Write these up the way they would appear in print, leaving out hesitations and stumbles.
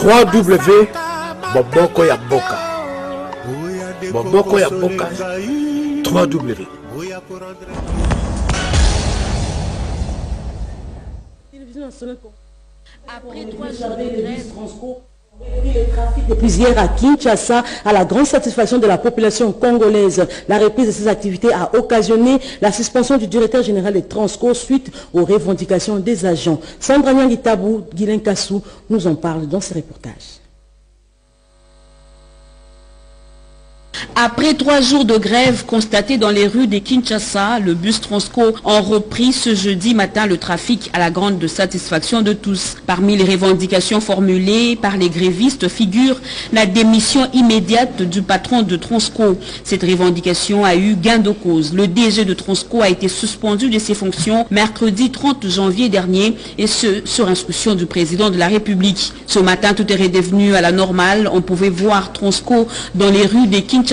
3W Boboko ya Boka. Boboko ya Boka. 3W. Après 3 jours de grève, le trafic depuis hier à Kinshasa, à la grande satisfaction de la population congolaise. La reprise de ces activités a occasionné la suspension du directeur général des Transco suite aux revendications des agents. Sandra Nyangitabu, Guilain Kassou nous en parle dans ce reportage. Après 3 jours de grève constatés dans les rues de Kinshasa, le bus Transco a repris ce jeudi matin le trafic à la grande satisfaction de tous. Parmi les revendications formulées par les grévistes figure la démission immédiate du patron de Transco. Cette revendication a eu gain de cause. Le DG de Transco a été suspendu de ses fonctions mercredi 30 janvier dernier et ce, sur instruction du président de la République. Ce matin, tout est redevenu à la normale. On pouvait voir Transco dans les rues de Kinshasa,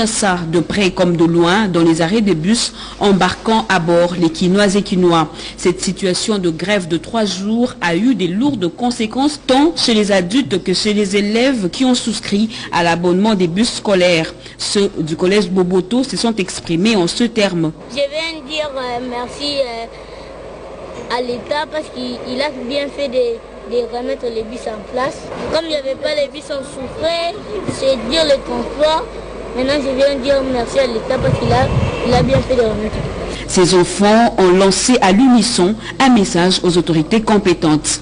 de près comme de loin, dans les arrêts de bus, embarquant à bord les Kinois et Kinois. Cette situation de grève de 3 jours a eu des lourdes conséquences tant chez les adultes que chez les élèves qui ont souscrit à l'abonnement des bus scolaires. Ceux du collège Boboto se sont exprimés en ce terme. Je viens dire merci à l'État parce qu'il a bien fait de remettre les bus en place. Comme il n'y avait pas les bus, on souffrait, c'est dire le transport. Maintenant, je viens dire merci à l'État parce qu'il a bien fait de remettre. Ces enfants ont lancé à l'unisson un message aux autorités compétentes.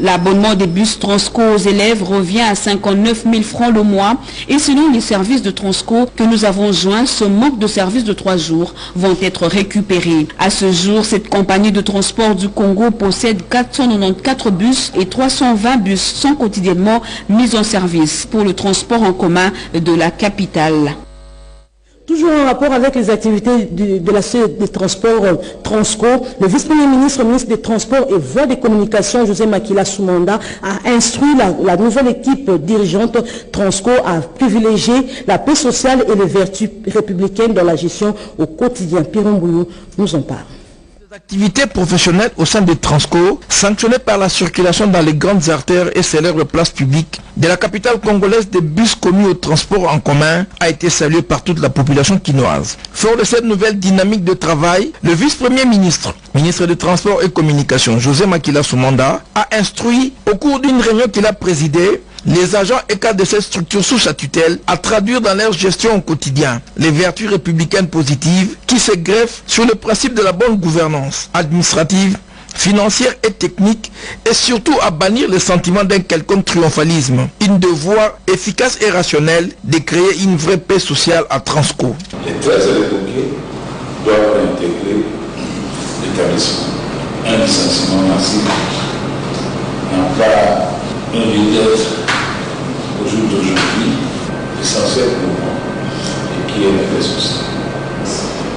L'abonnement des bus Transco aux élèves revient à 59 000 francs le mois et selon les services de Transco que nous avons joints, ce manque de services de 3 jours vont être récupérés. À ce jour, cette compagnie de transport du Congo possède 494 bus et 320 bus sont quotidiennement mis en service pour le transport en commun de la capitale. Toujours en rapport avec les activités de la société des transports Transco, le vice-premier ministre, ministre des Transports et Voies des Communications, José Makila Soumanda, a instruit la nouvelle équipe dirigeante Transco à privilégier la paix sociale et les vertus républicaines dans la gestion au quotidien. Pierre Mboulou nous en parle. Activités professionnelles au sein des Transco, sanctionnées par la circulation dans les grandes artères et célèbres places publiques de la capitale congolaise, des bus commis au transport en commun, a été salué par toute la population quinoise. Fort de cette nouvelle dynamique de travail, le vice-premier ministre, ministre des Transports et Communications, José Makila Soumanda, a instruit au cours d'une réunion qu'il a présidée les agents et cadres de cette structure sous sa tutelle à traduire dans leur gestion au quotidien les vertus républicaines positives qui se greffent sur le principe de la bonne gouvernance administrative, financière et technique et surtout à bannir le sentiment d'un quelconque triomphalisme. Une devoir efficace et rationnelle de créer une vraie paix sociale à Transco. Les 13 évoqués doivent intégrer l'établissement. Un licenciement massif n'a pas un leader au jour d'aujourd'hui, essentiel pour moi, et qui est la paix sociale.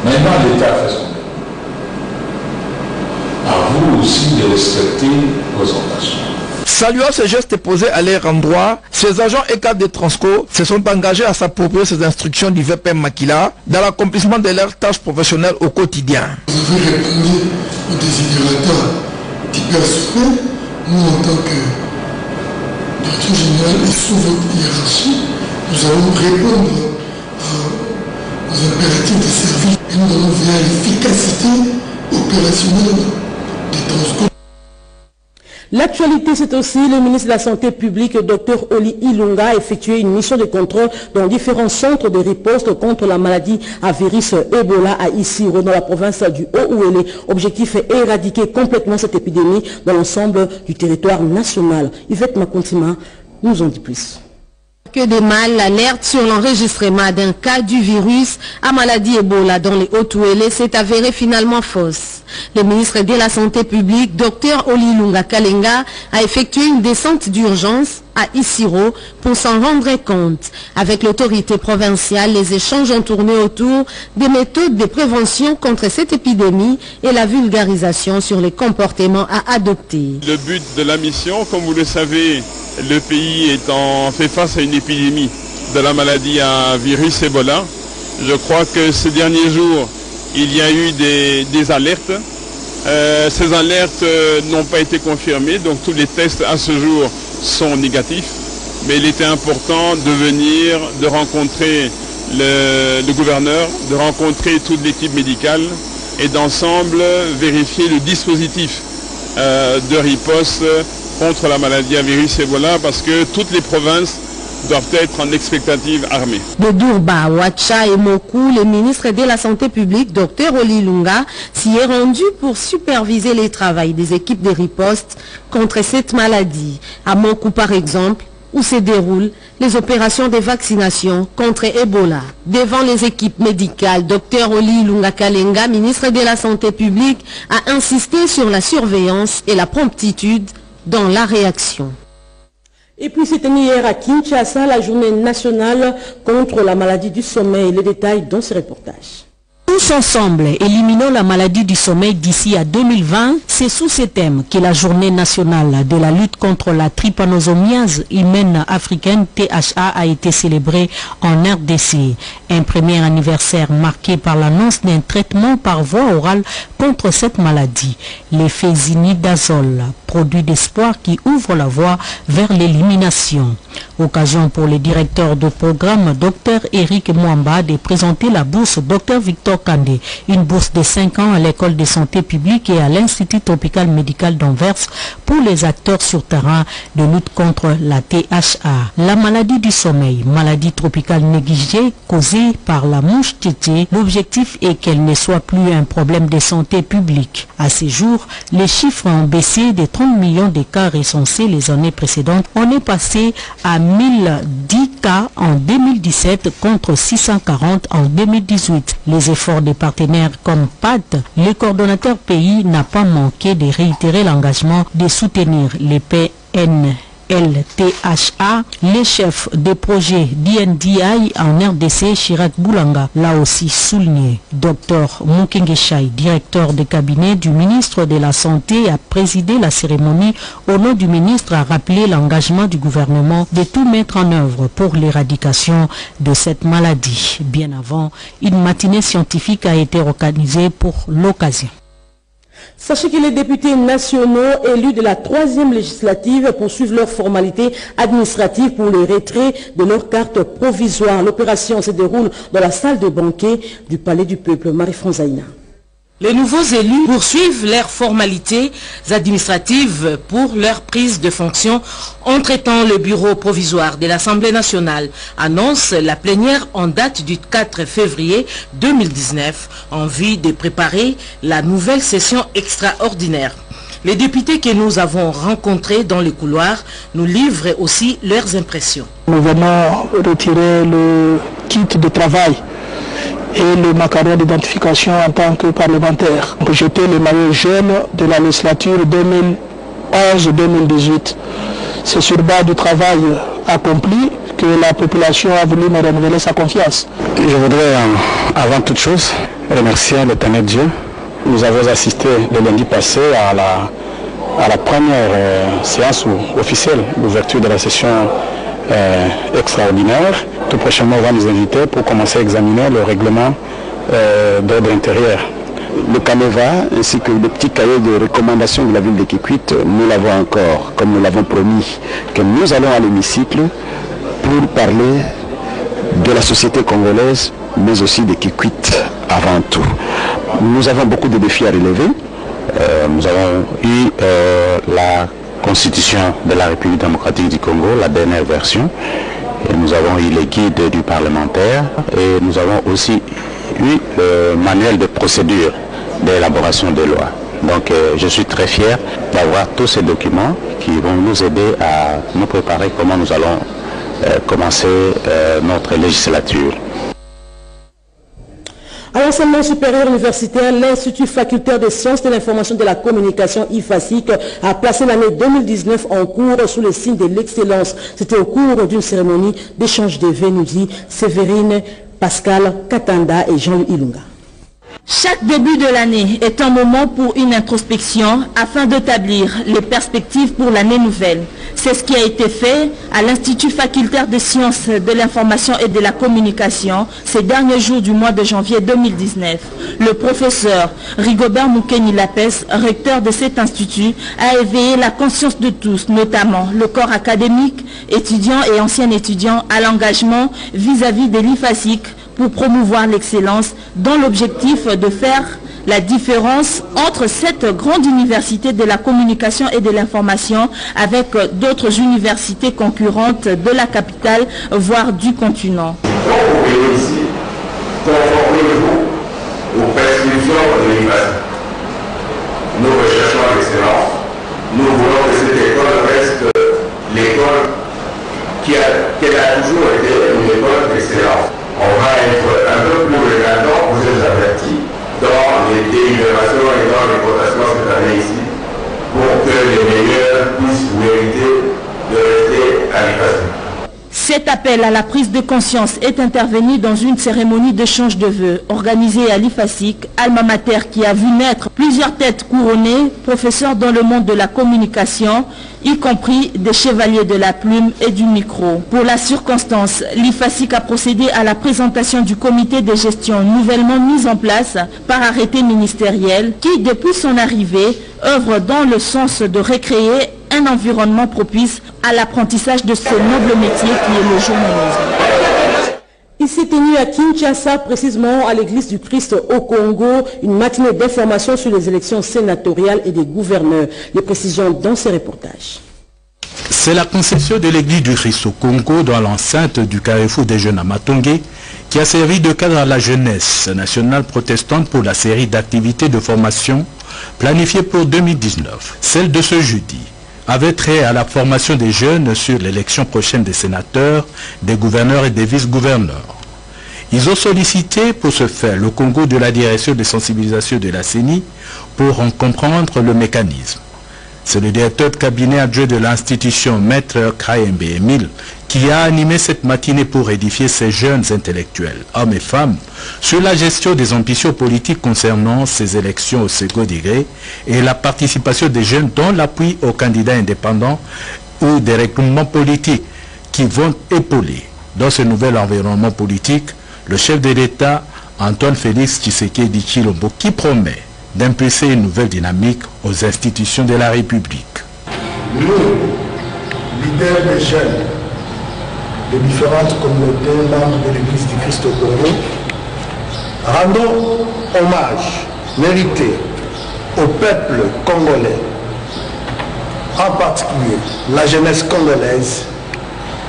Maintenant, l'État fait son devoir. À vous aussi de respecter vos engagements. Saluant ce geste posé à leur endroit, ces agents et cadres de Transco se sont engagés à s'approprier ces instructions du VPM Makila dans l'accomplissement de leurs tâches professionnelles au quotidien. Vous avez répondu aux désidérata d'Hyper Super. Nous, en tant que directeur général et sous votre hiérarchie, nous allons répondre aux impératifs de service et nous allons vers l'efficacité opérationnelle des Transco. L'actualité, c'est aussi le ministre de la Santé publique, Dr Oli Ilunga, a effectué une mission de contrôle dans différents centres de riposte contre la maladie à virus Ebola à Isiro, dans la province du Haut-Ouélé. Objectif est éradiquer complètement cette épidémie dans l'ensemble du territoire national. Yvette Makontima nous en dit plus. Que des mal, l'alerte sur l'enregistrement d'un cas du virus à maladie Ebola dans les Hautes-Ouélé s'est avérée finalement fausse. Le ministre de la Santé publique, Dr Oli Lunga Kalenga, a effectué une descente d'urgence à Isiro pour s'en rendre compte. Avec l'autorité provinciale, les échanges ont tourné autour des méthodes de prévention contre cette épidémie et la vulgarisation sur les comportements à adopter. Le but de la mission, comme vous le savez, le pays fait face à une épidémie de la maladie à virus Ebola. Je crois que ces derniers jours, il y a eu des alertes Ces alertes n'ont pas été confirmées, donc tous les tests à ce jour sont négatifs. Mais il était important de venir, de rencontrer le gouverneur, de rencontrer toute l'équipe médicale et d'ensemble vérifier le dispositif de riposte contre la maladie à virus Ebola, parce que toutes les provinces doivent être en expectative armée. De Durba, Ouacha et Mokou, le ministre de la Santé publique, Dr Oli Lunga, s'y est rendu pour superviser les travaux des équipes de riposte contre cette maladie. À Mokou, par exemple, où se déroulent les opérations de vaccination contre Ebola. Devant les équipes médicales, Dr Oli Lunga Kalenga, ministre de la Santé publique, a insisté sur la surveillance et la promptitude dans la réaction. Et puis c'était hier à Kinshasa, la journée nationale contre la maladie du sommeil. Les détails dans ce reportage. Tous ensemble, éliminons la maladie du sommeil d'ici à 2020. C'est sous ce thème que la journée nationale de la lutte contre la trypanosomiase humaine africaine THA a été célébrée en RDC. Un premier anniversaire marqué par l'annonce d'un traitement par voie orale contre cette maladie, l'éphésinidazole, produit d'espoir qui ouvre la voie vers l'élimination. Occasion pour le directeur de programme Dr Eric Mwamba de présenter la bourse Dr Victor Kandé, une bourse de 5 ans à l'école de santé publique et à l'Institut tropical médical d'Anvers pour les acteurs sur terrain de lutte contre la THA. La maladie du sommeil, maladie tropicale négligée causée par la mouche tétée, l'objectif est qu'elle ne soit plus un problème de santé publique. À ce jour, les chiffres ont baissé de 30 millions de cas recensés les années précédentes. On est passé à 1010 cas en 2017 contre 640 en 2018. Les efforts des partenaires comme PAD, le coordonnateur pays n'a pas manqué de réitérer l'engagement de soutenir les PNLTHA, les chefs des projets d'INDI en RDC, Chirac Boulanga, l'a aussi souligné. Dr Mukengeshai, directeur de cabinet du ministre de la Santé, a présidé la cérémonie. Au nom du ministre, a rappelé l'engagement du gouvernement de tout mettre en œuvre pour l'éradication de cette maladie. Bien avant, une matinée scientifique a été organisée pour l'occasion. Sachez que les députés nationaux élus de la 3e législative poursuivent leurs formalités administratives pour le retrait de leur carte provisoire. L'opération se déroule dans la salle de banquet du Palais du Peuple. Marie-France Aïna. Les nouveaux élus poursuivent leurs formalités administratives pour leur prise de fonction en traitant le bureau provisoire de l'Assemblée nationale, annonce la plénière en date du 4 février 2019 en vue de préparer la nouvelle session extraordinaire. Les députés que nous avons rencontrés dans les couloirs nous livrent aussi leurs impressions. Nous venons retirer le kit de travail et le macaron d'identification en tant que parlementaire. J'étais le maillot jaune de la législature 2011-2018. C'est sur base du travail accompli que la population a voulu me renouveler sa confiance. Je voudrais avant toute chose remercier l'éternel Dieu. Nous avons assisté le lundi passé à la première séance officielle d'ouverture de la session extraordinaire. Tout prochainement, on va nous inviter pour commencer à examiner le règlement d'ordre intérieur. Le Caneva ainsi que le petit cahier de recommandation de la ville de Kikwit, nous l'avons encore, comme nous l'avons promis, que nous allons à l'hémicycle pour parler de la société congolaise, mais aussi de Kikwit avant tout. Nous avons beaucoup de défis à relever. Nous avons eu la Constitution de la République démocratique du Congo, la dernière version. Et nous avons eu les guides du parlementaire et nous avons aussi eu le manuel de procédure d'élaboration des lois. Donc je suis très fier d'avoir tous ces documents qui vont nous aider à nous préparer comment nous allons commencer notre législature. À l'enseignement supérieur universitaire, l'Institut facultaire des sciences de l'information et de la communication IFASIC a placé l'année 2019 en cours sous le signe de l'excellence. C'était au cours d'une cérémonie d'échange de vœux, nous dit Séverine, Pascal, Katanda et Jean-Louis Ilunga. Chaque début de l'année est un moment pour une introspection afin d'établir les perspectives pour l'année nouvelle. C'est ce qui a été fait à l'Institut facultaire des sciences de l'information et de la communication ces derniers jours du mois de janvier 2019. Le professeur Rigobert Moukeni Lapes, recteur de cet institut, a éveillé la conscience de tous, notamment le corps académique, étudiants et anciens étudiants, à l'engagement vis-à-vis de l'IFASIC pour promouvoir l'excellence dans l'objectif de faire la différence entre cette grande université de la communication et de l'information avec d'autres universités concurrentes de la capitale, voire du continent. Aux prescriptions de l'IFASIC. Nous recherchons l'excellence. Nous voulons que cette école reste l'école qu'elle a toujours été une école d'excellence. On va être un peu plus regardant, vous êtes avertis, dans les délibérations et dans les votations cette année ici, pour que les meilleurs puissent mériter de rester à l'IFASIC. Cet appel à la prise de conscience est intervenu dans une cérémonie d'échange de vœux organisée à l'IFASIC, alma mater qui a vu naître plusieurs têtes couronnées, professeurs dans le monde de la communication, y compris des chevaliers de la plume et du micro. Pour la circonstance, l'IFASIC a procédé à la présentation du comité de gestion nouvellement mis en place par arrêté ministériel qui, depuis son arrivée, œuvre dans le sens de recréer un environnement propice à l'apprentissage de ce noble métier qui est le journalisme. Il s'est tenu à Kinshasa, précisément à l'église du Christ au Congo, une matinée d'information sur les élections sénatoriales et des gouverneurs. Les précisions dans ces reportages. C'est la conception de l'église du Christ au Congo dans l'enceinte du carrefour des jeunes à Matongé qui a servi de cadre à la jeunesse nationale protestante pour la série d'activités de formation planifiée pour 2019. Celle de ce jeudi avait trait à la formation des jeunes sur l'élection prochaine des sénateurs, des gouverneurs et des vice-gouverneurs. Ils ont sollicité pour ce faire le Congo de la direction de sensibilisation de la CENI pour en comprendre le mécanisme. C'est le directeur de cabinet adjoint de l'institution, Maître Kraembe Emile, qui a animé cette matinée pour édifier ces jeunes intellectuels, hommes et femmes, sur la gestion des ambitions politiques concernant ces élections au second degré et la participation des jeunes dans l'appui aux candidats indépendants ou des regroupements politiques qui vont épauler dans ce nouvel environnement politique le chef de l'État, Antoine Félix Tshisekedi Tshilombo, qui promet d'impulser une nouvelle dynamique aux institutions de la République. Nous, leaders des jeunes de différentes communautés membres de l'Église du Christ au Congo, rendons hommage mérité au peuple congolais, en particulier la jeunesse congolaise,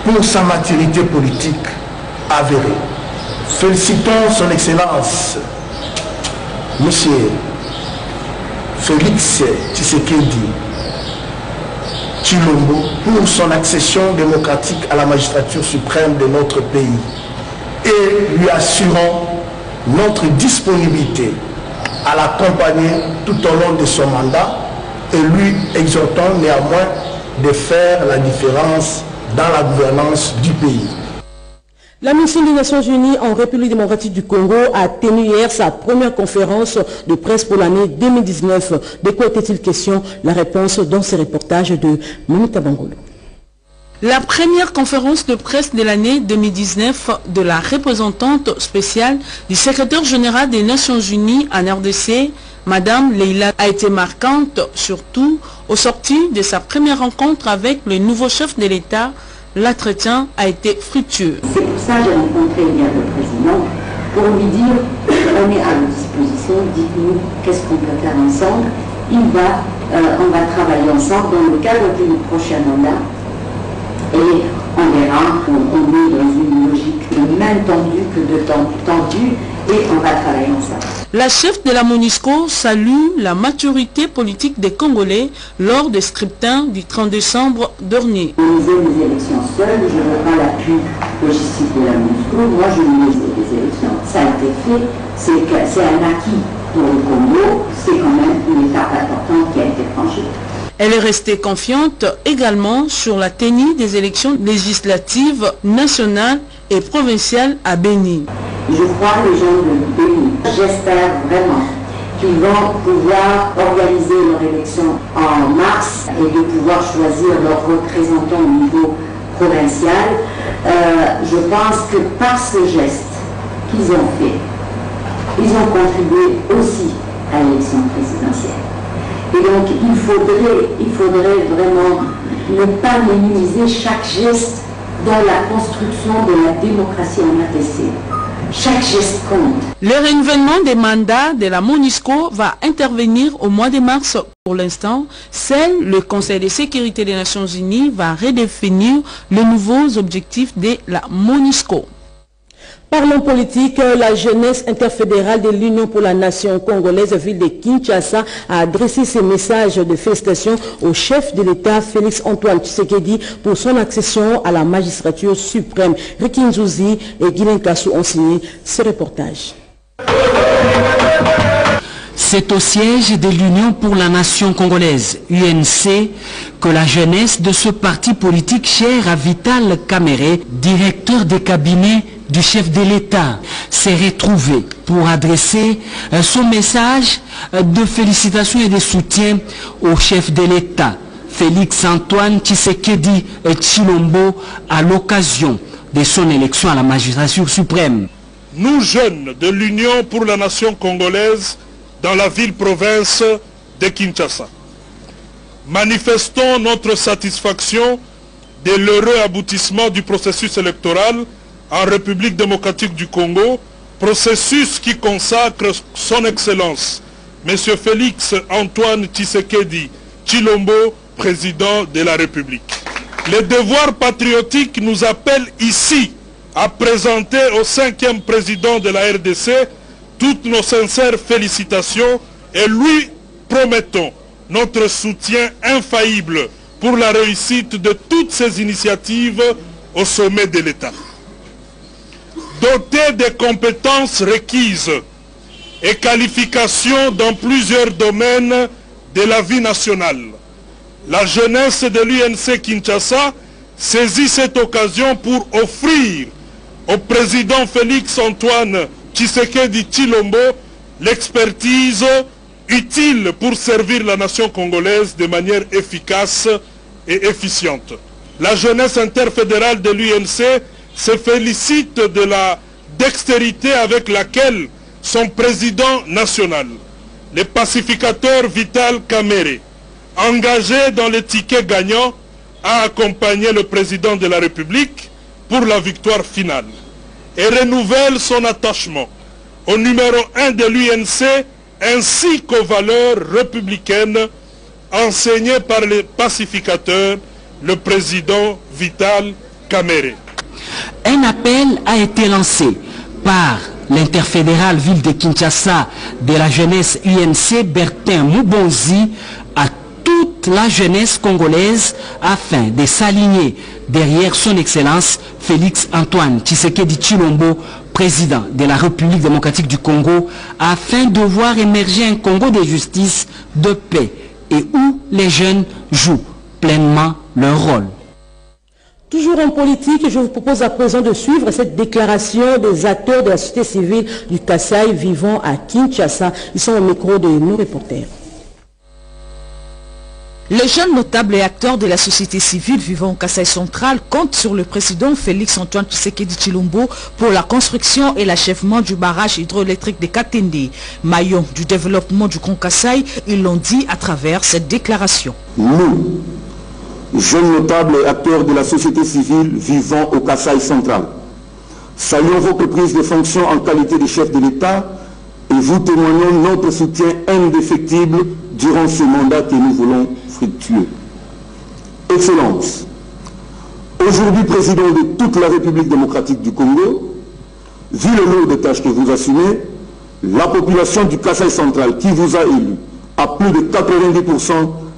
pour sa maturité politique avérée. Félicitons son Excellence, Monsieur Félix Tshisekedi Tshilombo, pour son accession démocratique à la magistrature suprême de notre pays et lui assurons notre disponibilité à l'accompagner tout au long de son mandat et lui exhortons néanmoins de faire la différence dans la gouvernance du pays. La mission des Nations Unies en République démocratique du Congo a tenu hier sa première conférence de presse pour l'année 2019. De quoi était-il question? La réponse dans ces reportages de Monika Bangolo. La première conférence de presse de l'année 2019 de la représentante spéciale du secrétaire général des Nations Unies en RDC, Madame Leila, a été marquante, surtout au sortir de sa première rencontre avec le nouveau chef de l'État. L'entretien a été fructueux. C'est pour ça que j'ai rencontré hier le président pour lui dire on est à votre disposition, dites-nous qu'est-ce qu'on peut faire ensemble. On va travailler ensemble dans le cadre du prochain mandat et on verra, on est dans une logique de main tendue que de temps tendu et on va travailler ensemble. La chef de la MONUSCO salue la maturité politique des Congolais lors des scrutins du 30 décembre dernier. Organiser les élections seules, je ne veux pas l'appui logistique de la MONUSCO, moi je ministre des élections. Ça a été fait, c'est un acquis pour le Congo, c'est quand même une étape importante qui a été franchie. Elle est restée confiante également sur la tenue des élections législatives nationales et provinciales à Béni. je crois, les gens de Béni. J'espère vraiment qu'ils vont pouvoir organiser leur élection en mars et de pouvoir choisir leurs représentants au niveau provincial. Je pense que par ce geste qu'ils ont fait, ils ont contribué aussi à l'élection présidentielle. Et donc il faudrait vraiment ne pas minimiser chaque geste dans la construction de la démocratie en RDC. Chaque geste compte. Le renouvellement des mandats de la MONUSCO va intervenir au mois de mars. Pour l'instant, seul le Conseil de sécurité des Nations Unies va redéfinir les nouveaux objectifs de la MONUSCO. Parlons politique, la jeunesse interfédérale de l'Union pour la nation congolaise, ville de Kinshasa, a adressé ses messages de félicitations au chef de l'État, Félix Antoine Tshisekedi, pour son accession à la magistrature suprême. Ricky Nzouzi et Guilain Kassou ont signé ce reportage. C'est au siège de l'Union pour la nation congolaise, UNC, que la jeunesse de ce parti politique cher à Vital Kamerhe, directeur des cabinets du chef de l'État, s'est retrouvée pour adresser son message de félicitations et de soutien au chef de l'État, Félix Antoine Tshisekedi Tshilombo, à l'occasion de son élection à la magistrature suprême. Nous, jeunes de l'Union pour la nation congolaise, dans la ville-province de Kinshasa, manifestons notre satisfaction de l'heureux aboutissement du processus électoral en République démocratique du Congo, processus qui consacre son Excellence, M. Félix Antoine Tshisekedi Tshilombo, président de la République. Le devoir patriotique nous appelle ici à présenter au 5e président de la RDC toutes nos sincères félicitations et lui promettons notre soutien infaillible pour la réussite de toutes ces initiatives au sommet de l'État. Doté des compétences requises et qualifications dans plusieurs domaines de la vie nationale, la jeunesse de l'UNC Kinshasa saisit cette occasion pour offrir au président Félix Antoine Tshisekedi Tshilombo l'expertise utile pour servir la nation congolaise de manière efficace et efficiente. La jeunesse interfédérale de l'UNC se félicite de la dextérité avec laquelle son président national, le pacificateur Vital Kamerhe, engagé dans le ticket gagnant, a accompagné le président de la République pour la victoire finale et renouvelle son attachement au numéro 1 de l'UNC ainsi qu'aux valeurs républicaines enseignées par le pacificateur, le président Vital Kamerhe. Un appel a été lancé par l'interfédérale ville de Kinshasa de la jeunesse UNC Bertin Moubonzi à toute la jeunesse congolaise afin de s'aligner derrière son Excellence Félix Antoine Tshisekedi Tshilombo, président de la République démocratique du Congo, afin de voir émerger un Congo de justice, de paix et où les jeunes jouent pleinement leur rôle. Toujours en politique, je vous propose à présent de suivre cette déclaration des acteurs de la société civile du Kasaï vivant à Kinshasa. Ils sont au micro de nos reporters. Les jeunes notables et acteurs de la société civile vivant au Kasaï central comptent sur le président Félix Antoine Tshisekedi Tshilombo pour la construction et l'achèvement du barrage hydroélectrique de Katende, maillon du développement du Grand Kasaï. Ils l'ont dit à travers cette déclaration. Nous, jeunes notables et acteurs de la société civile vivant au Kasaï central, saluons votre prise de fonction en qualité de chef de l'État et vous témoignons notre soutien indéfectible durant ce mandat que nous voulons fructueux. Excellence, aujourd'hui président de toute la République démocratique du Congo, vu le lot de tâches que vous assumez, la population du Kasaï central qui vous a élu, à plus de 90%,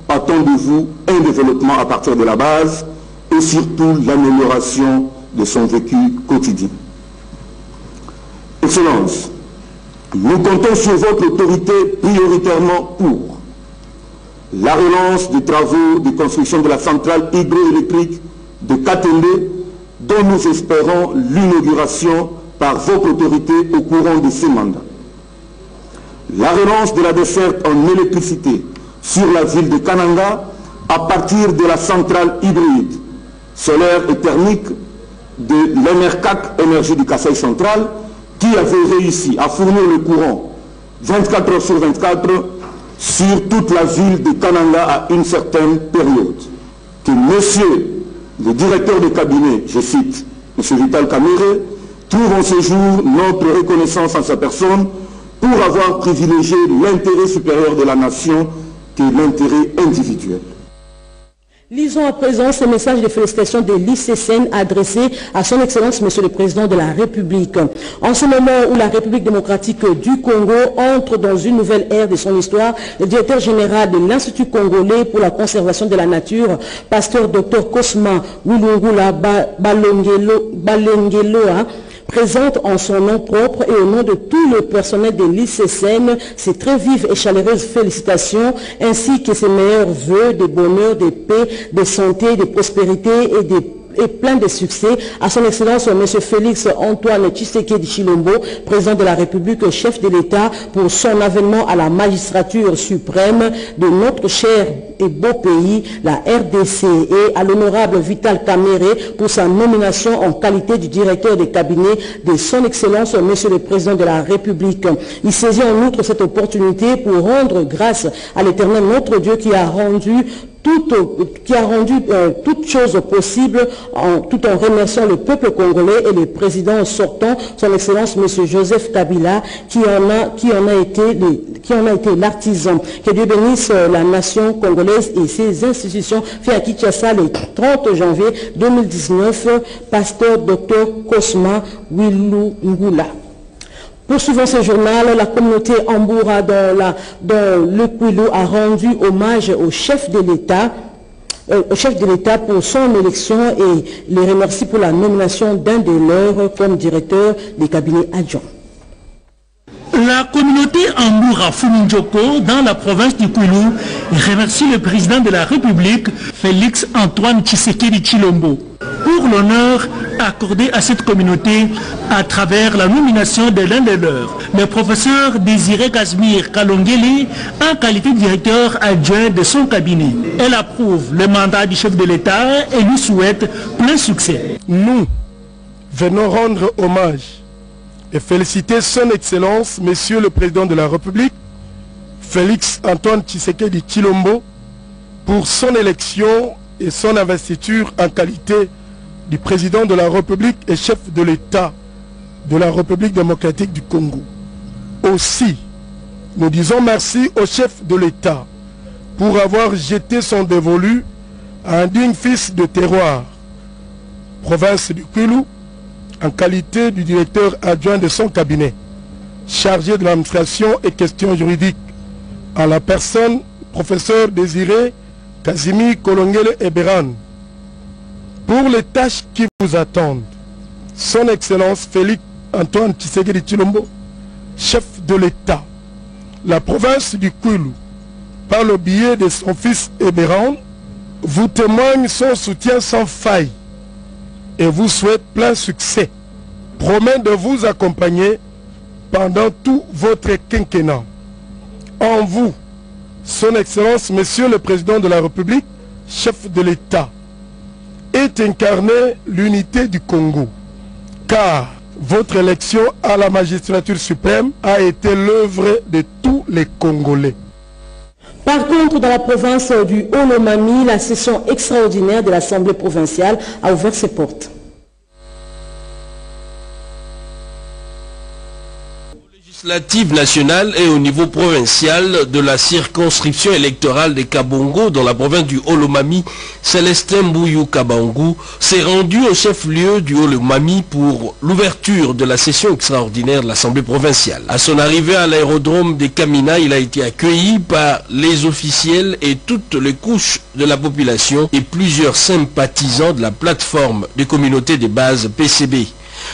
attend de vous un développement à partir de la base et surtout l'amélioration de son vécu quotidien. Excellence, nous comptons sur votre autorité prioritairement pour la relance des travaux de construction de la centrale hydroélectrique de Katende, dont nous espérons l'inauguration par votre autorité au courant de ces mandats. La relance de la desserte en électricité sur la ville de Kananga à partir de la centrale hybride solaire et thermique de l'ENERCAC Énergie du Kasaï central, qui avait réussi à fournir le courant 24 heures sur 24 sur toute la ville de Kananga à une certaine période. Que monsieur le directeur de cabinet, je cite, M. Vital Kamere, trouve en ce jour notre reconnaissance en sa personne pour avoir privilégié l'intérêt supérieur de la nation que l'intérêt individuel. Lisons à présent ce message de félicitations de l'ICCN adressé à son Excellence Monsieur le Président de la République. En ce moment où la République démocratique du Congo entre dans une nouvelle ère de son histoire, le directeur général de l'Institut congolais pour la conservation de la nature, pasteur Dr Cosma Wilungula Balengeloa, présente en son nom propre et au nom de tout le personnel de l'ICCN ses très vives et chaleureuses félicitations ainsi que ses meilleurs vœux de bonheur, de paix, de santé, de prospérité et plein de succès à son Excellence M. Félix Antoine Tshisekedi Tshilombo, président de la République, chef de l'État, pour son avènement à la magistrature suprême de notre cher et beau pays, la RDC, et à l'honorable Vital Kamere pour sa nomination en qualité du directeur de cabinet de son Excellence M. le Président de la République. Il saisit en outre cette opportunité pour rendre grâce à l'Éternel notre Dieu qui a rendu toutes choses possibles tout en remerciant le peuple congolais et le président sortant, son Excellence M. Joseph Kabila, qui en a été l'artisan. Que Dieu bénisse la nation congolaise et ses institutions. Fait à Kinshasa le 30 janvier 2019, pasteur Dr Cosma Wilungula. Poursuivant ce journal, la communauté Amboura dans le Kwilu a rendu hommage au chef de l'État pour son élection et les remercie pour la nomination d'un de leurs comme directeur des cabinets adjoints. La communauté Amboura Fuminjoko dans la province du Kwilu remercie le président de la République, Félix Antoine Tshisekedi Tshilombo, pour l'honneur accordé à cette communauté à travers la nomination de l'un de leurs, le professeur Désiré Casimir Kalongeli, en qualité de directeur adjoint de son cabinet. Elle approuve le mandat du chef de l'État et lui souhaite plein succès. Nous venons rendre hommage et féliciter son Excellence, Monsieur le Président de la République, Félix Antoine Tshisekedi Tshilombo, pour son élection et son investiture en qualité du Président de la République et chef de l'État de la République démocratique du Congo. Aussi, nous disons merci au chef de l'État pour avoir jeté son dévolu à un digne fils de terroir, province du Kwilu, en qualité du directeur adjoint de son cabinet, chargé de l'administration et questions juridiques, à la personne professeur Désiré Casimir Kolongele Eberan. Pour les tâches qui vous attendent, son Excellence Félix Antoine Tshisekedi Tshilombo, chef de l'État, la province du Kwilu, par le biais de son fils Eberan, vous témoigne son soutien sans faille et vous souhaite plein succès. Promet de vous accompagner pendant tout votre quinquennat. En vous, son Excellence, Monsieur le Président de la République, chef de l'État, est incarnée l'unité du Congo, car votre élection à la magistrature suprême a été l'œuvre de tous les Congolais. Par contre, dans la province du Haut-Lomami, la session extraordinaire de l'Assemblée provinciale a ouvert ses portes. Législative nationale et au niveau provincial de la circonscription électorale de Kabongo dans la province du Haut-Lomami, Célestin Mbouyou Kabangou s'est rendu au chef-lieu du Haut-Lomami pour l'ouverture de la session extraordinaire de l'Assemblée provinciale. À son arrivée à l'aérodrome de Kamina, il a été accueilli par les officiels et toutes les couches de la population et plusieurs sympathisants de la plateforme des communautés de base PCB.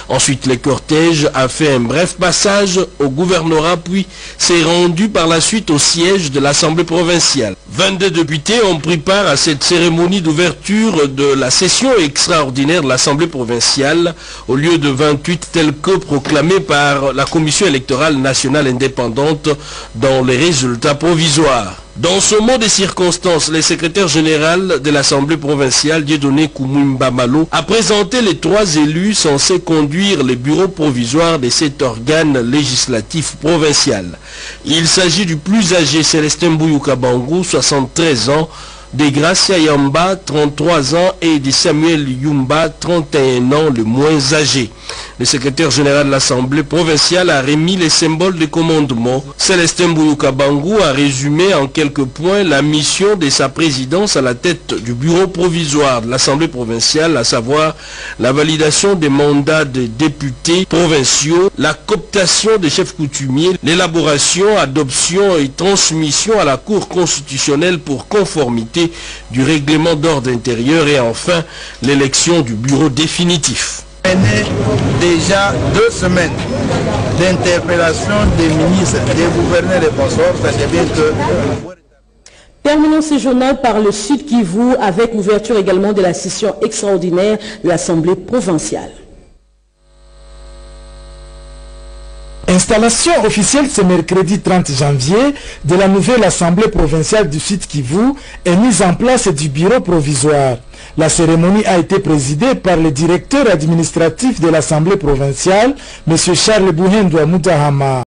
Ensuite, le cortège a fait un bref passage au gouvernorat, puis s'est rendu par la suite au siège de l'Assemblée provinciale. 22 députés ont pris part à cette cérémonie d'ouverture de la session extraordinaire de l'Assemblée provinciale, au lieu de 28 tels que proclamés par la Commission électorale nationale indépendante dans les résultats provisoires. Dans ce mot des circonstances, le secrétaire général de l'Assemblée provinciale, Dieudonné Koumouimba Malo, a présenté les 3 élus censés conduire les bureaux provisoires de cet organe législatif provincial. Il s'agit du plus âgé, Célestin Mbouyouka Bangou, 73 ans, de Gracia Yamba, 33 ans, et de Samuel Yumba, 31 ans, le moins âgé. Le secrétaire général de l'Assemblée provinciale a remis les symboles de commandement. Célestin Mbouyouka Bangou a résumé en quelques points la mission de sa présidence à la tête du bureau provisoire de l'Assemblée provinciale, à savoir la validation des mandats des députés provinciaux, la cooptation des chefs coutumiers, l'élaboration, adoption et transmission à la Cour constitutionnelle pour conformité du règlement d'ordre intérieur et enfin l'élection du bureau définitif. Déjà 2 semaines d'interpellation des ministres, des gouverneurs et consorts, c'est bien que... Terminons ce journal par le Sud Kivu avec l'ouverture également de la session extraordinaire de l'Assemblée provinciale. Installation officielle ce mercredi 30 janvier de la nouvelle Assemblée provinciale du Sud Kivu et mise en place du bureau provisoire. La cérémonie a été présidée par le directeur administratif de l'Assemblée provinciale, M. Charles Bouhendoua Moutahama.